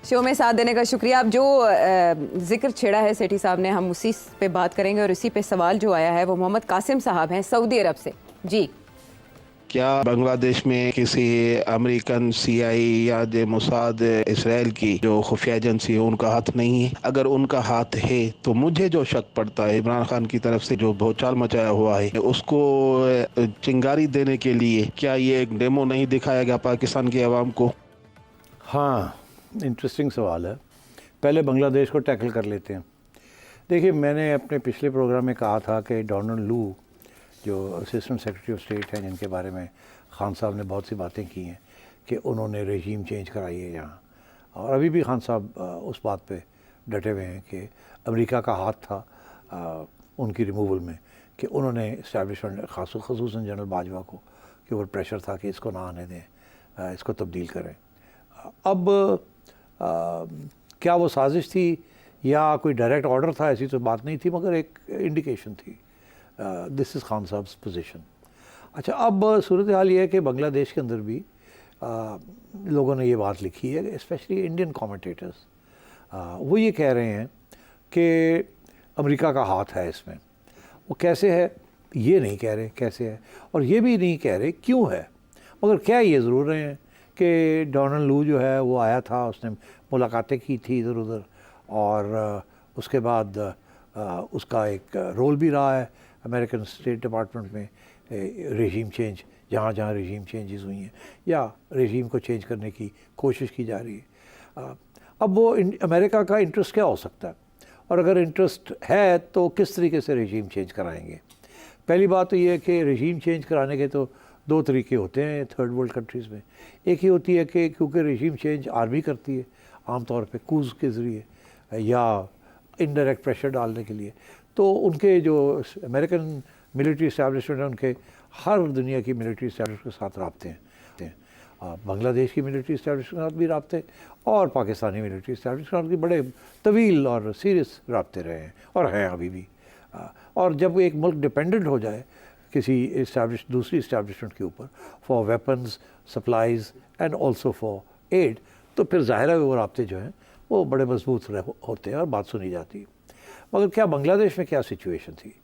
Show में साथ देने का शुक्रिया। आप जो जिक्र छेड़ा है सेठी साहब ने, हम उसी पे बात करेंगे और उसी पे सवाल जो आया है वो मोहम्मद कासिम साहब हैं सऊदी अरब से। जी, क्या बांग्लादेश में किसी अमेरिकन सीआई या जो मोसाद इसराइल की जो खुफिया एजेंसी है उनका हाथ नहीं है? अगर उनका हाथ है तो मुझे जो शक पड़ता है इमरान खान की तरफ से जो भौचाल मचाया हुआ है उसको चिंगारी देने के लिए क्या ये एक डेमो नहीं दिखाया गया पाकिस्तान की आवाम को? हाँ, इंटरेस्टिंग सवाल है। पहले बांग्लादेश को टैकल कर लेते हैं। देखिए, मैंने अपने पिछले प्रोग्राम में कहा था कि डोनाल्ड लू जो असिस्टेंट सेक्रेटरी ऑफ स्टेट हैं, जिनके बारे में खान साहब ने बहुत सी बातें की हैं कि उन्होंने रजीम चेंज कराई है यहाँ, और अभी भी खान साहब उस बात पे डटे हुए हैं कि अमेरिका का हाथ था उनकी रिमूवल में, कि उन्होंने इस्टेब्लिशमेंट ख़ुसूसन जनरल बाजवा को के ऊपर प्रेशर था कि इसको ना आने दें, इसको तब्दील करें। अब क्या वो साजिश थी या कोई डायरेक्ट ऑर्डर था, ऐसी तो बात नहीं थी, मगर एक इंडिकेशन थी। This is Khan Sahab's position. अच्छा, अब सूरत हाल ये है कि बांग्लादेश के अंदर भी लोगों ने ये बात लिखी है, स्पेशली इंडियन कमेंटेटर्स, वो ये कह रहे हैं कि अमेरिका का हाथ है इसमें। वो कैसे है ये नहीं कह रहे कैसे है, और ये भी नहीं कह रहे क्यों है, मगर क्या ये ज़रूर रहे हैं कि डोनाल्ड लू जो है वो आया था, उसने मुलाकातें की थी इधर उधर, और उसके बाद उसका एक रोल भी रहा है अमेरिकन स्टेट डिपार्टमेंट में, रेजीम चेंज जहाँ जहाँ रेजीम चेंजेस हुई हैं या रेजीम को चेंज करने की कोशिश की जा रही है। अब वो अमेरिका का इंटरेस्ट क्या हो सकता है, और अगर इंटरेस्ट है तो किस तरीके से रेजीम चेंज कराएंगे? पहली बात तो ये है कि रेजीम चेंज कराने के तो दो तरीके होते हैं थर्ड वर्ल्ड कंट्रीज़ में। एक ही होती है कि क्योंकि रेजीम चेंज आर्मी करती है आमतौर पे कूज के ज़रिए या इनडायरेक्ट प्रेशर डालने के लिए, तो उनके जो अमेरिकन मिलिट्री इस्टेब्लिशमेंट है उनके हर दुनिया की मिलिट्री इस्टेब्लिशमेंट के साथ राब्ते हैं। बांग्लादेश की मिलिट्री इस्टेब्लिशमेंट के साथ भी राब्ते और पाकिस्तानी मिलिट्री इस्टेब्लिशमेंट के बड़े तवील और सीरियस राब्ते रहे हैं और हैं अभी भी। और जब एक मुल्क डिपेंडेंट हो जाए किसी दूसरी इस्टेब्लिशमेंट के ऊपर for weapons supplies and also for aid, तो फिर ज़ाहिर है वो राब्ते जो हैं वो बड़े मजबूत होते हैं और बात सुनी जाती है। मगर क्या बांग्लादेश में क्या सिचुएशन थी?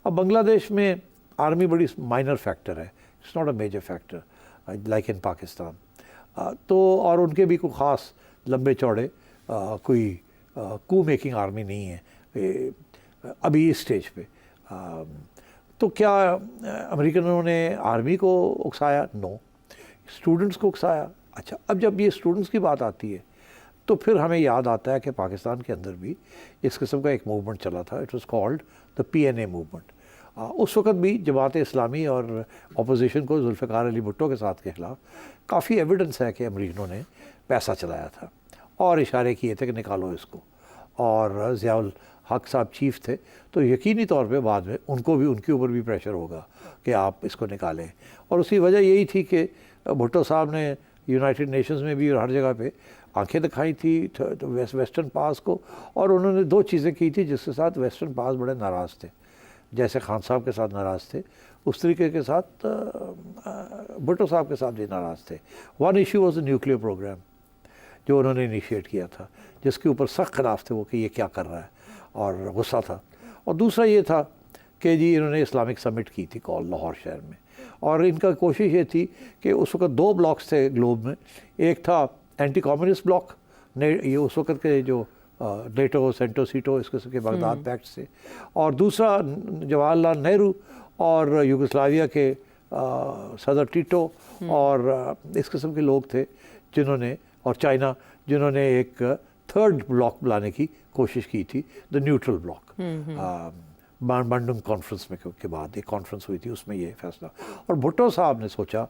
अब बांग्लादेश में आर्मी बड़ी माइनर फैक्टर है, it's not a major factor like in Pakistan. तो और उनके भी कोई ख़ास लंबे चौड़े कोई कू मेकिंग आर्मी नहीं है अभी इस स्टेज पे। तो क्या अमेरिकनों ने आर्मी को उकसाया? नो। स्टूडेंट्स को उकसाया? अच्छा, अब जब ये स्टूडेंट्स की बात आती है तो फिर हमें याद आता है कि पाकिस्तान के अंदर भी इस किस्म का एक मूवमेंट चला था, it was called the PNA movement. उस वक्त भी जमात इस्लामी और अपोजिशन को जुल्फ़िकार अली भुट्टो के साथ के ख़िलाफ़ काफ़ी एविडेंस है कि अमरीकनों ने पैसा चलाया था और इशारे किए थे कि निकालो इसको, और ज़ियाउल हक साहब चीफ थे, तो यकीनी तौर पे बाद में उनको भी उनके ऊपर भी प्रेशर होगा कि आप इसको निकालें। और उसकी वजह यही थी कि भुट्टो साहब ने यूनाइटेड नेशंस में भी और हर जगह पे आंखें दिखाई थी तो वेस्टर्न पास को, और उन्होंने दो चीज़ें की थी जिसके साथ वेस्टर्न पास बड़े नाराज़ थे। जैसे खान साहब के साथ नाराज़ थे उस तरीके के साथ भुट्टो साहब के साथ भी नाराज़ थे। One issue was the nuclear programme जो उन्होंने इनिशिएट किया था, जिसके ऊपर सख्त खिलाफ थे वो कि ये क्या कर रहा है, और गुस्सा था। और दूसरा ये था कि जी इन्होंने इस्लामिक समिट की थी कॉल लाहौर शहर में, और इनका कोशिश ये थी कि उस वक्त दो ब्लॉक्स थे ग्लोब में, एक था एंटी कम्युनिस्ट ब्लॉक ने, ये उस वक्त के जो नेटो सेंटो सीटो इस किस्म के बगदाद पैक्ट से, और दूसरा जवाहरलाल नेहरू और युगोस्लाविया के सदर टीटो और इस किस्म के लोग थे जिन्होंने, और चाइना, जिन्होंने एक थर्ड ब्लॉक बुलाने की कोशिश की थी, the neutral block. Bandung conference में के बाद एक कॉन्फ्रेंस हुई थी, उसमें ये फैसला। और भुट्टो साहब ने सोचा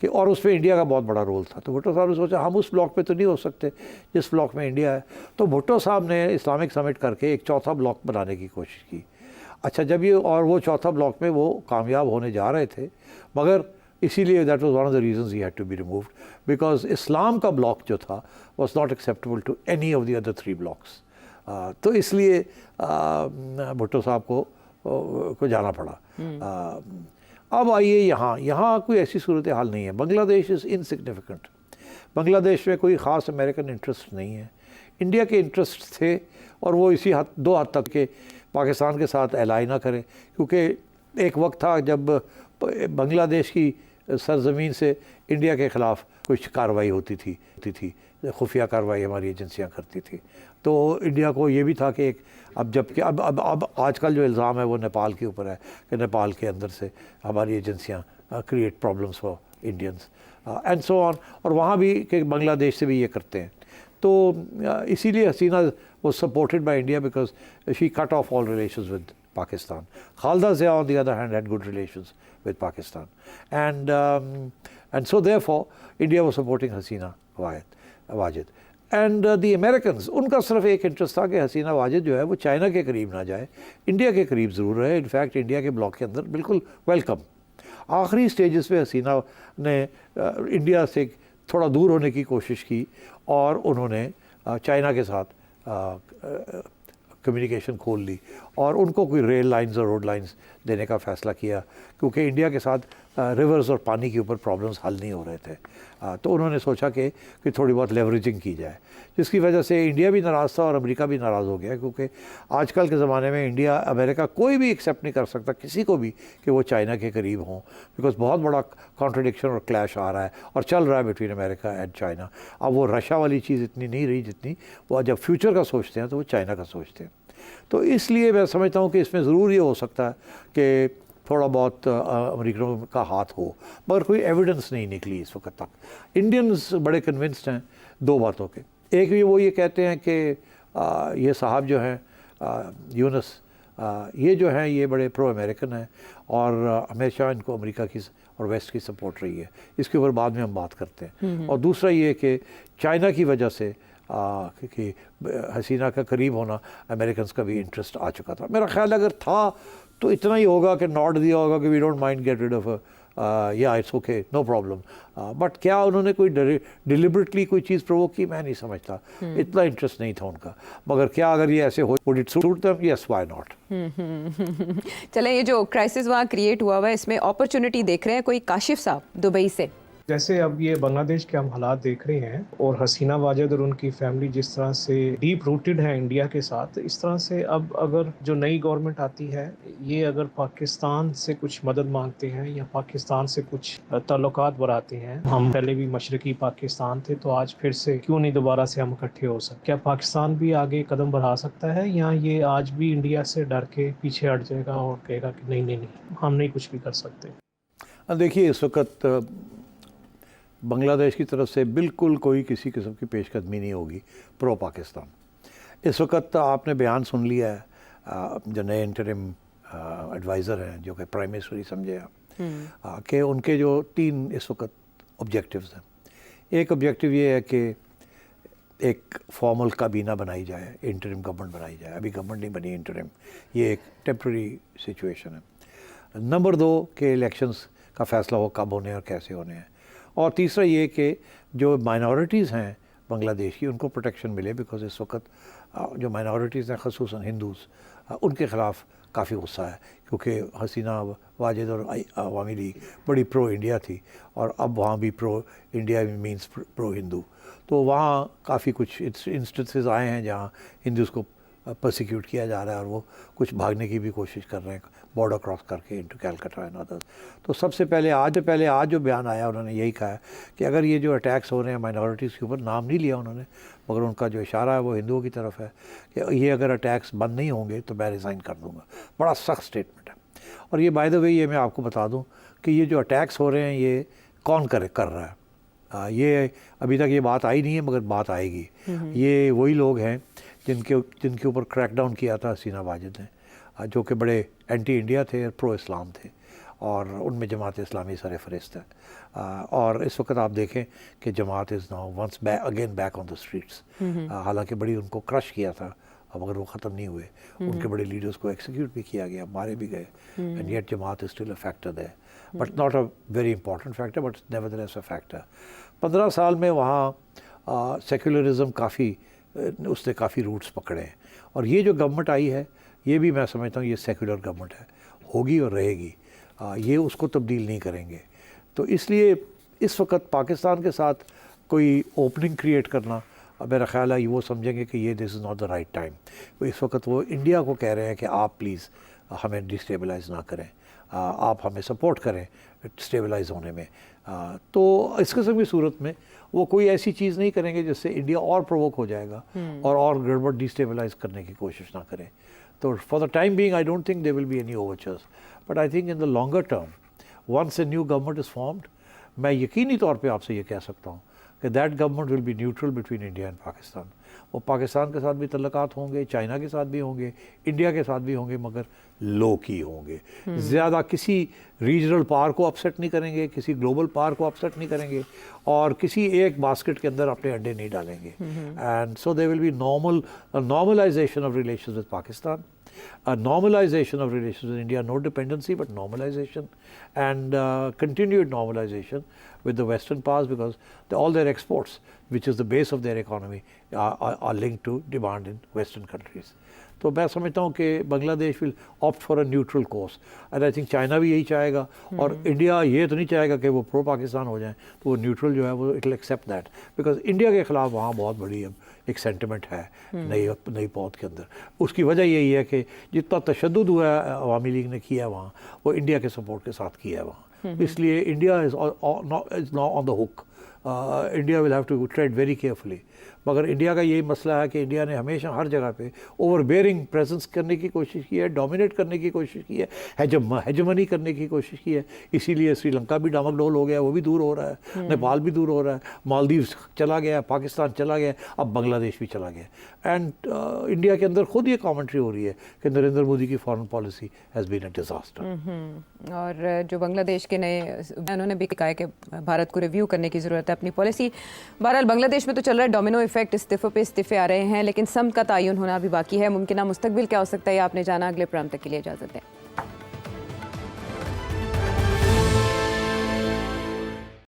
कि, और उसमें इंडिया का बहुत बड़ा रोल था, तो भुट्टो साहब ने सोचा हम उस ब्लॉक पे तो नहीं हो सकते जिस ब्लॉक में इंडिया है, तो भुट्टो साहब ने इस्लामिक समिट करके एक चौथा ब्लॉक बनाने की कोशिश की। अच्छा, जब ये और वो चौथा ब्लॉक में वो कामयाब होने जा रहे थे, मगर इसीलिए that was one of the reasons he had to be removed, because इस्लाम का ब्लॉक जो था was not acceptable to any of the other three blocks. तो इसलिए भुट्टो साहब को जाना पड़ा। अब आइए यहाँ कोई ऐसी सूरत हाल नहीं है। Bangladesh is insignificant. बांग्लादेश में कोई ख़ास अमेरिकन इंटरेस्ट नहीं है, इंडिया के इंटरेस्ट थे और वो इसी हद 2 हद तक के पाकिस्तान के साथ एलाई ना करें, क्योंकि एक वक्त था जब बांग्लादेश की सरजमीन से इंडिया के ख़िलाफ़ कुछ कार्रवाई होती थी खुफिया कार्रवाई हमारी एजेंसियां करती थी। तो इंडिया को ये भी था कि एक अब जबकि अब आजकल जो इल्ज़ाम है वो नेपाल के ऊपर है कि नेपाल के अंदर से हमारी एजेंसियां create problems for Indians and so on, और वहाँ भी कि बांग्लादेश से भी ये करते हैं। तो इसीलिए हसीना was supported by India because she cut off all relations with Pakistan. Khalda Zia, on the other hand, had good relations with Pakistan, and so therefore India was supporting Hasina Wajid. And the Americans, उनका सिर्फ एक interest था कि हसीना वाजिद जो है वो China के करीब ना जाए, इंडिया के करीब ज़रूर रहे। इनफैक्ट इंडिया के ब्लॉक के अंदर बिल्कुल वेलकम। आखिरी स्टेजेस पे हसीना ने इंडिया से थोड़ा दूर होने की कोशिश की और उन्होंने चाइना के साथ कम्युनिकेशन खोल ली और उनको कोई रेल लाइंस और रोड लाइंस देने का फ़ैसला किया, क्योंकि इंडिया के साथ रिवर्स और पानी के ऊपर प्रॉब्लम्स हल नहीं हो रहे थे। तो उन्होंने सोचा कि थोड़ी बहुत लेवरेजिंग की जाए, जिसकी वजह से इंडिया भी नाराज़ था और अमेरिका भी नाराज़ हो गया, क्योंकि आजकल के ज़माने में इंडिया अमेरिका कोई भी एक्सेप्ट नहीं कर सकता किसी को भी कि वो चाइना के करीब हों, बिकॉज बहुत बड़ा कॉन्ट्रडिक्शन और क्लैश आ रहा है और चल रहा है बिटवीन अमेरिका एंड चाइना। अब वो रशिया वाली चीज़ इतनी नहीं रही जितनी वो जब फ्यूचर का सोचते हैं तो वो चाइना का सोचते हैं। तो इसलिए मैं समझता हूँ कि इसमें ज़रूर ये हो सकता है कि थोड़ा बहुत अमेरिकनों का हाथ हो, मगर कोई एविडेंस नहीं निकली इस वक्त तक। इंडियंस बड़े कन्विंस्ड हैं 2 बातों के। एक भी वो ये कहते हैं कि ये साहब जो हैं यूनस ये जो हैं ये बड़े प्रो अमेरिकन हैं और हमेशा इनको अमेरिका की और वेस्ट की सपोर्ट रही है। इसके ऊपर बाद में हम बात करते हैं। और दूसरा ये कि चाइना की वजह से कि हसीना का करीब होना अमेरिकन का भी इंटरेस्ट आ चुका था। मेरा ख्याल अगर था तो इतना ही होगा कि नॉट दिया होगा कि we don't mind get rid of या it's okay no problem. But क्या उन्होंने कोई डिलिबरेटली कोई चीज़ प्रोवोक की, मैं नहीं समझता। इतना इंटरेस्ट नहीं था उनका। मगर क्या अगर ये ऐसे हो would it suit them? Yes, why not. चले, ये जो क्राइसिस वहाँ क्रिएट हुआ है इसमें अपॉर्चुनिटी देख रहे हैं कोई काशिफ साहब दुबई से? जैसे अब ये बांग्लादेश के हम हालात देख रहे हैं और हसीना वाजिद और उनकी फैमिली जिस तरह से डीप रूटेड है इंडिया के साथ, इस तरह से अब अगर जो नई गवर्नमेंट आती है ये अगर पाकिस्तान से कुछ मदद मांगते हैं या पाकिस्तान से कुछ ताल्लुकात बढ़ाते हैं, हम पहले भी मशरकी पाकिस्तान थे तो आज फिर से क्यों नहीं दोबारा से हम इकट्ठे हो सकते? क्या पाकिस्तान भी आगे कदम बढ़ा सकता है या ये आज भी इंडिया से डर के पीछे हट जाएगा और कहेगा कि नहीं नहीं नहीं हम नहीं कुछ भी कर सकते? देखिए, इस वक्त बांग्लादेश की तरफ से बिल्कुल कोई किसी किस्म की पेशकदमी नहीं होगी प्रो पाकिस्तान। इस वक्त आपने बयान सुन लिया है जो नए इंटरिम एडवाइज़र हैं जो कि प्राइम मिनिस्टर ही समझे आप कि उनके जो 3 इस वक्त ऑब्जेक्टिव्स हैं। एक ऑब्जेक्टिव ये है कि एक फॉर्मल काबीना बनाई जाए, इंटरिम गवर्नमेंट बनाई जाए। अभी गवर्नमेंट नहीं बनी इंटरिम, ये एक टेम्प्रेरी सिचुएशन है। नंबर 2 के इलेक्शंस का फ़ैसला हो कब होने और कैसे होने हैं। और तीसरा ये कि जो माइनॉरिटीज़ हैं बांग्लादेश की उनको प्रोटेक्शन मिले, बिकॉज इस वक्त जो माइनॉरिटीज़ हैं ख़ुसूसन हिंदूज़ उनके ख़िलाफ़ काफ़ी गुस्सा है, क्योंकि हसीना वाजिद और अवामी लीग बड़ी प्रो इंडिया थी और अब वहाँ भी pro India means pro Hindu. तो वहाँ काफ़ी कुछ इंस्टेंसेस आए हैं जहाँ हिंदूज़ को परसिक्यूट किया जा रहा है और वो कुछ भागने की भी कोशिश कर रहे हैं बॉर्डर क्रॉस करके इनटू कैलकाटा एंड अदर्स। तो सबसे पहले आज जो बयान आया उन्होंने यही कहा है कि अगर ये जो अटैक्स हो रहे हैं माइनॉरिटीज़ के ऊपर, नाम नहीं लिया उन्होंने मगर उनका जो इशारा है वो हिंदुओं की तरफ है कि ये अगर अटैक्स बंद नहीं होंगे तो मैं रिज़ाइन कर दूँगा। बड़ा सख्त स्टेटमेंट है। और ये बाय द वे ये मैं आपको बता दूँ कि ये जो अटैक्स हो रहे हैं ये कौन कर रहा है। ये अभी तक ये बात आई नहीं है मगर बात आएगी। ये वही लोग हैं जिनके ऊपर क्रैकडाउन किया था हसीना वाजिद ने, जो कि बड़े एंटी इंडिया थे, प्रो इस्लाम थे और उनमें जमात इस्लामी सरफहरिस्त है। और इस वक्त आप देखें कि Jamaat is now once again back on the streets. हालांकि बड़ी उनको क्रश किया था मगर वो ख़त्म नहीं हुए। उनके बड़े लीडर्स को एक्सिक्यूट भी किया गया, मारे भी गए, and yet Jamaat is still a factor there, but not a very important factor, but nevertheless a factor. 15 साल में वहाँ सेक्युलरिज्म काफ़ी उसने काफ़ी रूट्स पकड़े हैं और ये जो गवर्नमेंट आई है ये भी मैं समझता हूँ ये सेक्युलर गवर्नमेंट है, होगी और रहेगी। ये उसको तब्दील नहीं करेंगे। तो इसलिए इस वक्त पाकिस्तान के साथ कोई ओपनिंग क्रिएट करना मेरा ख्याल है वो समझेंगे कि ये this is not the right time. इस वक्त वो इंडिया को कह रहे हैं कि आप प्लीज़ हमें डिस्टेबलाइज ना करें, आप हमें सपोर्ट करें स्टेबलाइज होने में। तो इस किस्म की सूरत में वो कोई ऐसी चीज़ नहीं करेंगे जिससे इंडिया और प्रोवोक हो जाएगा और गड़बड़ डिस्टेबलाइज करने की कोशिश ना करें। तो for the time being I don't think there will be any overtures, but I think in the longer term once a new government is formed, मैं यकीनी तौर पे आपसे ये कह सकता हूँ कि that government will be neutral between India and Pakistan. वो पाकिस्तान के साथ भी तल्लुकात होंगे, चाइना के साथ भी होंगे, इंडिया के साथ भी होंगे, मगर लो की होंगे। ज़्यादा किसी रीजनल पावर को अपसेट नहीं करेंगे, किसी ग्लोबल पावर को अपसेट नहीं करेंगे और किसी एक बास्केट के अंदर अपने अंडे नहीं डालेंगे। And so they will be normalisation of relations with Pakistan, a normalization of relations with India, no dependency but normalization, and continued normalization with the Western powers, because all their exports, which is the base of their economy, are linked to demand in Western countries. तो मैं समझता हूँ कि Bangladesh will opt for a neutral course, and I think China भी यही चाहेगा और India ये तो नहीं चाहेगा कि वो प्रो पाकिस्तान हो जाए, तो वो न्यूट्रल जो है वो it will accept that, because India के ख़िलाफ़ वहाँ बहुत बड़ी अब एक सेंटिमेंट है नई पौध के अंदर। उसकी वजह यही है कि जितना तशद्दुद हुआ है अवामी लीग ने किया वहाँ, वो इंडिया के सपोर्ट के साथ किया है वहाँ, इसलिए India is now on the hook. India will have to tread very carefully. मगर इंडिया का यही मसला है कि इंडिया ने हमेशा हर जगह पे ओवरबेयरिंग प्रेजेंस करने की कोशिश की है, डोमिनेट करने की कोशिश की है, हेजमनी करने की कोशिश की है। इसीलिए श्रीलंका भी डामाडोल हो गया, वो भी दूर हो रहा है, नेपाल भी दूर हो रहा है, मालदीव्स चला गया, पाकिस्तान चला गया, अब बांग्लादेश भी चला गया। एंड इंडिया के अंदर खुद ये कॉमेंट्री हो रही है कि नरेंद्र मोदी की foreign policy has been a disaster. और जो बांग्लादेश के नए, उन्होंने भी कहा है कि भारत को रिव्यू करने की ज़रूरत है अपनी पॉलिसी। बहरहाल बांग्लादेश में तो चल रहा है डोमिनो इफेक्ट, इस्तीफों पे इस्तीफे आ रहे हैं, लेकिन सम का तयन होना भी बाकी है। मुमकिन मुस्तकबिल क्या हो सकता है, आपने जाना। अगले प्रोग्राम तक के लिए इजाज़त दें।